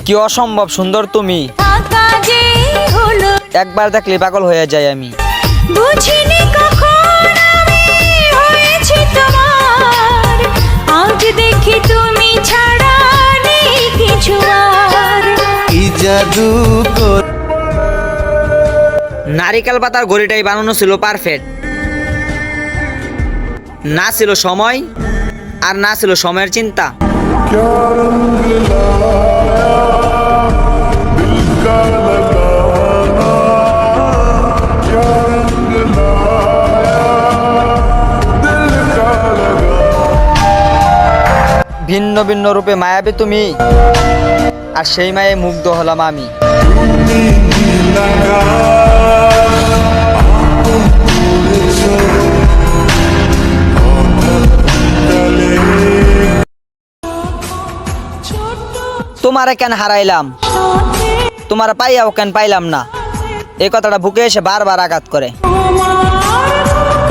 কি অসম্ভব সুন্দর তুমি, থাকা যে হলো একবার দেখলে পাগল হয়ে যাই আমি। বুঝিনি কখন আমি হয়েছি তোমার, আজ দেখি তুমি ছাড়া নেই কিছু আর। কি জাদু কর নারিকেল পাতার ঘড়িটাই বানানো ছিল পারফেক্ট, না ছিল সময় আর না ছিল সময়ের চিন্তা। ভিন্ন ভিন্ন রূপে মায়াবী তুমি, আর সেই মায়ে মুগ্ধ হলাম আমি। তোমারে কেন হারাইলাম, তোমার পাইয়াও কেন পাইলাম না, এই কথাটা বুকে এসে বারবার আঘাত করে। আমার